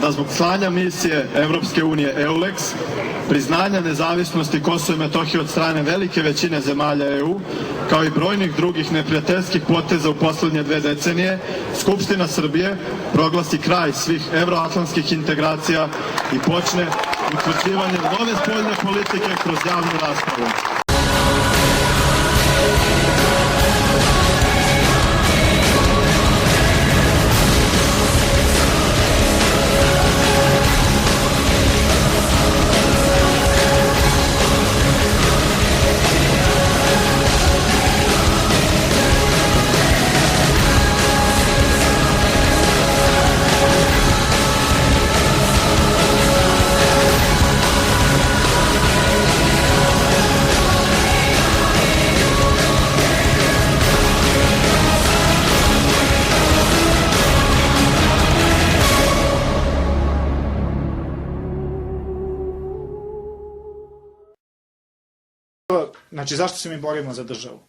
da zbog slanja misije Evropske unije EULEX, priznanja nezavisnosti Kosova i Metohije od strane velike većine zemalja EU, kao i brojnih drugih neprijateljskih poteza u poslednje 2 decenije, Skupština Srbije proglasi kraj svih evroatlantskih integracija i počne utvrđivanje nove spoljne politike kroz javnu raspravu. Znači, zašto se mi borimo za državu?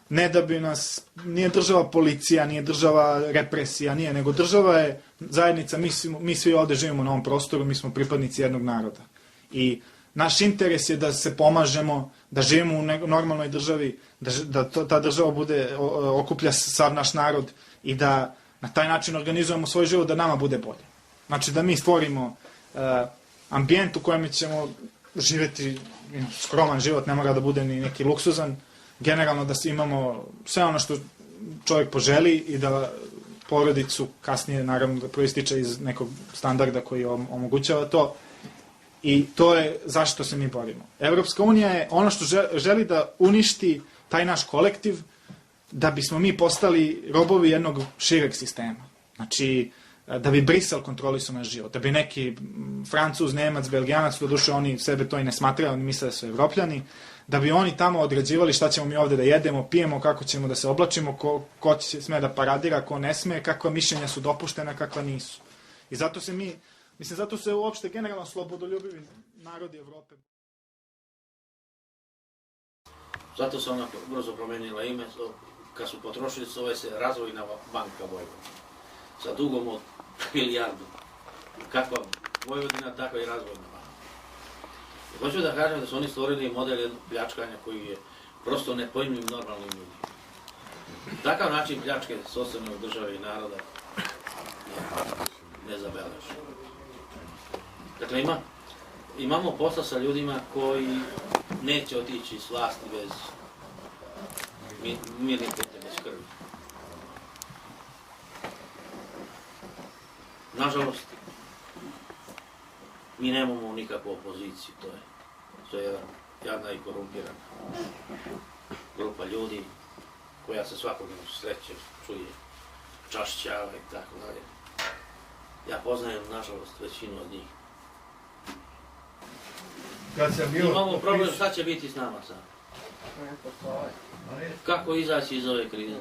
Ne da bi nas, nije država policija, nije država represija, nije, nego država je zajednica, mi svi ovde živimo na ovom prostoru, mi smo pripadnici jednog naroda. I naš interes je da se pomažemo, da živimo u normalnoj državi, da ta država okuplja sav naš narod i da na taj način organizujemo svoj život da nama bude bolje. Znači, da mi stvorimo ambijent u kojem ćemo živeti skroman život, ne mora da bude ni neki luksuzan, generalno da imamo sve ono što čovjek poželi i da porodicu kasnije naravno da proističe iz nekog standarda koji omogućava to i to je zašto se mi borimo. Evropska unija je ono što želi da uništi taj naš kolektiv da bismo mi postali robovi jednog šireg sistema. Znači, da bi Brisel kontrolisao naš život, da bi neki Francuz, Nemac, Belgijanac, doduše oni sebe to i ne smatraju, oni misle da su Evropljani, da bi oni tamo određivali šta ćemo mi ovde da jedemo, pijemo, kako ćemo da se oblačimo, ko sme da paradira, ko ne sme, kakva mišljenja su dopuštena, kakva nisu. I zato se zato se uopšte generalno slobodoljubivi narodi Evrope. Zato se ona brzo promenila ime, kad su potrošili, zove se Razvojna banka Vojvodina. Sa dugom od milijardu. Kakva Vojvodina, takva i Razvojna banka. Hoću da kažem da su oni stvorili model jednog pljačkanja koji je prosto nepojmljiv normalnim ljudima. Takav način pljačke socijalne države i naroda ne zabeleži. Dakle, imamo posla sa ljudima koji neće otići s vlasti bez mirnih putem, bez krvi. Nažalost, mi nemamo nikakvu opoziciju, to je jadna i korumpirana grupa ljudi koja se svakodnevno sreće, čuje, čašćava i tako dalje. Ja poznajem, nažalost, većinu od njih. Imamo problem šta će biti s nama sad. Kako izaći iz ove krize.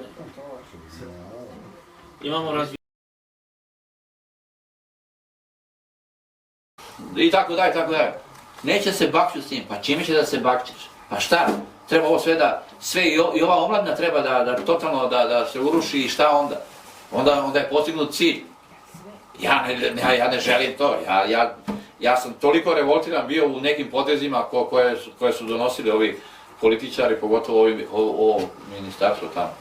Imamo i tako dalje, tako dalje. Neće se bakću s tim, pa čime će da se bakćeš? Pa šta? Treba ovo sve i ova omladina treba da totalno da se uruši i šta onda? Onda je postignut cilj. Ja ne želim to, ja sam toliko revoltiran bio u nekim potezima koje su donosili ovi političari, pogotovo ovo ministarstvo tamo.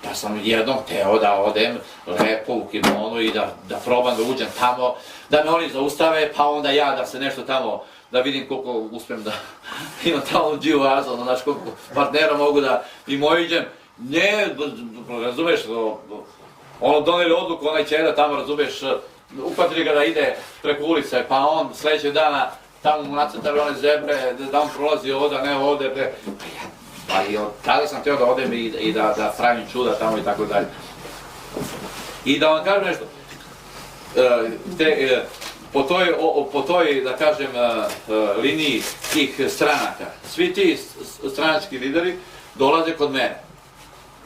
Ja sam jednom hteo da odem lepo u kimono i da probam da uđem tamo, da me oni zaustave, pa onda ja da se nešto tamo, da vidim koliko uspem da imam tamo dživazo, znaš koliko partnera mogu da im oiđem. Ne, razumeš, ono doneli odluku, onaj ćeda tamo, razumeš, upatili ga da ide preko ulice, pa on sledećeg dana tamo mu nacrtali one zebre, da on prolazi ovde, ne ovde, pa i od tada sam hteo da odem i da pravim čuda tamo i tako dalje. I da vam kažem nešto, po toj, da kažem, liniji tih stranaka, svi ti stranački lideri dolaze kod mene.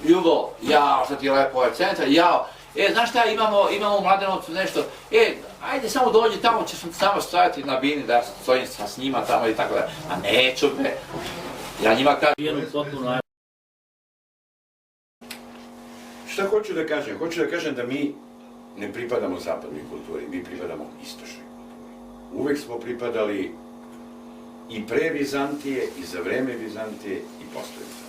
Ljubo, jao, šta ti je lepo ovaj centar, jao, znaš šta, imamo u Mladenovcu nešto, ajde samo dođi tamo, ćeš samo stajati na bini da ja stojim s njima tamo i tako dalje. A neću me, ja njima kažem. Šta hoću da kažem? Hoću da kažem da mi ne pripadamo zapadnoj kulturi, mi pripadamo istočnoj kulturi. Uvek smo pripadali i pre Vizantije, i za vreme Vizantije, i posle Vizantije.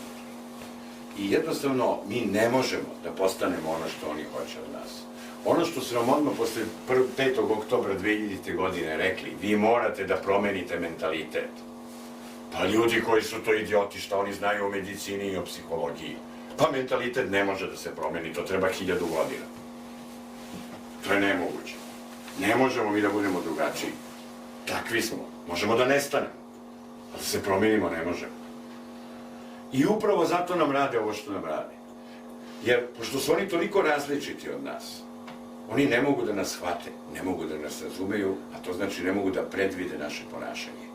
I jednostavno mi ne možemo da postanemo ono što oni hoće od nas. Ono što su nam odmah posle 5. oktobra 2000. godine rekli, vi morate da promenite mentalitet. Pa ljudi koji su to idioti, šta oni znaju o medicini i o psihologiji? Pa mentalitet ne može da se promeni, to treba 1000 godina. To je nemoguće. Ne možemo mi da budemo drugačiji. Takvi smo. Možemo da nestanemo. A da se promenimo ne možemo. I upravo zato nam rade ovo što nam rade. Jer, pošto su oni toliko različiti od nas, oni ne mogu da nas shvate, ne mogu da nas razumeju, a to znači ne mogu da predvide naše ponašanje.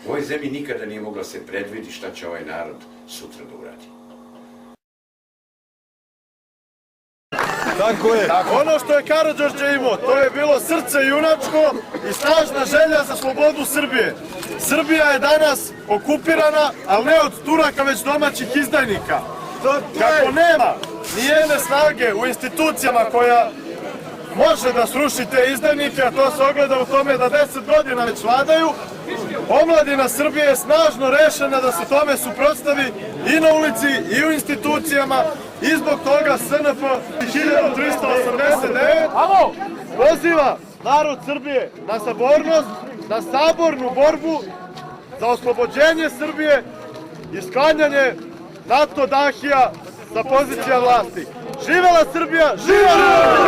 U ovoj zemlji nikada nije mogla se predvidi šta će ovaj narod sutra da uradi. Tako je. Ono što je Karađorđe imao, to je bilo srce junačko i snažna želja za slobodu Srbije. Srbija je danas okupirana, ali ne od Turaka, već domaćih izdajnika. Kako nema nijedne snage u institucijama koja može da sruši te izdajnike, a to se ogleda u tome da 10 godina već vladaju, omladina Srbije je snažno rešena da se tome suprotstavi i na ulici i u institucijama i zbog toga SNP 1389 poziva narod Srbije na sabornost, na sabornu borbu za oslobođenje Srbije i sklanjanje NATO Dahija sa pozicija vlasti. Živela Srbija! Živela!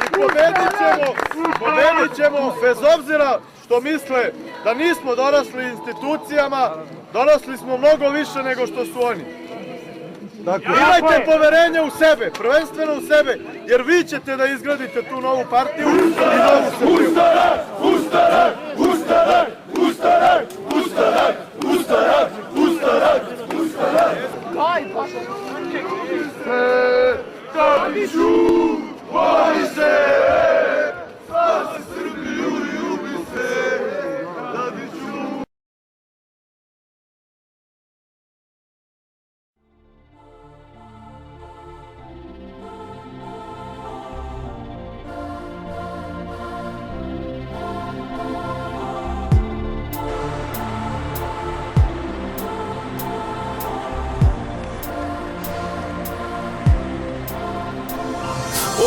I pobedit ćemo bez obzira što misle da nismo dorasli institucijama, dorasli smo mnogo više nego što su oni. Imajte poverenje u sebe, prvenstveno u sebe, jer vi ćete da izgradite tu novu partiju i novu Srbiju. Ustanak! Ustanak! Ustanak! Ustanak! Ustanak! Ustanak! Ustanak! Ustanak! Tadiću, bori se! Spasi Srbiju i ljubi se! Tadiću!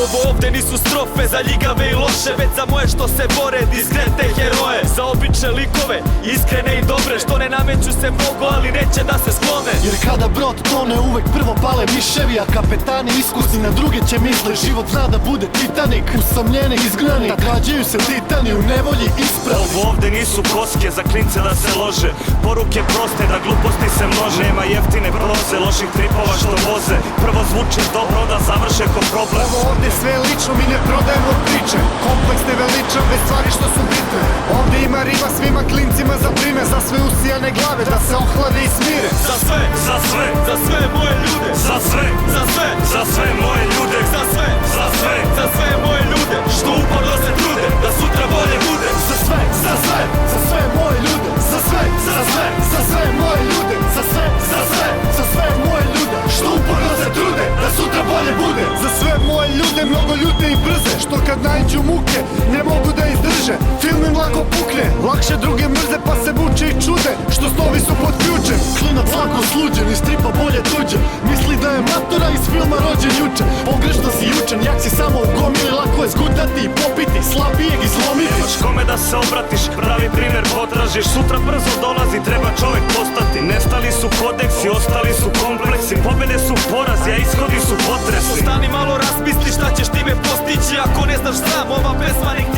Ovo ovde nisu strofe za ljigave i loše, već za moje što se bore, diskrete heroje. Za obične likove, iskrene i dobre, što ne nameću se mnogo, ali neće da se sklone. Jer kada brod tone uvek prvo pale miševi, a kapetani iskusni na druge će misle. Život zna da bude Titanik, usamljeni izgnani, da gađaju se titani u nevolji ispravi. Ovo ovde nisu koske za klince da se lože, poruke proste da gluposti se množe. Nema jeftine proze, loših tripova što voze, prvo zvuči dobro da završe ko problem. Ovo ovde sve je lično, mi ne prodajemo priče, kompleks ne veličam, već stvari što su bitne. Ovde ima rima svima klincima za prime, za sve usijane glave da se ohlade i smire. Za sve, za sve, za sve moje ljude, za sve, za sve, za sve moje ljude, za sve, za sve, za sve moje ljude, što uporno se trude da sutra bolje bude. Za sve, za sve, za sve moje ljude, za sve, za sve, za sve moje ljude, za sve, za sve, za sve moje ljude, što uporno se trude da sutra bolje bude. Za sve moje ljude, mnogo ljute i brze, što kad naiđu muke ne mogu da izdrže. Film im lako pukne, lakše druge mrze pa se muče i čude, što snovi su pod ključem. Klinac lako sluđen, iz stripa bolje tuđe, misli da je matora iz filma rođen juče. Pogrešno si jučen, jak si samo u gomili, lako je zgutati i popiti, slabijeg i slomiti. Nemaš kome da se obratiš, pravi primer potražiš, sutra brzo dolazi, treba čovjek postati. Nestali su kodeksi, ostali su kompleksi, pobjede su porazi, a ishodi su potresi. Stani malo razmisli šta ćeš time postići, ako ne znaš sam, ova pesma nek ti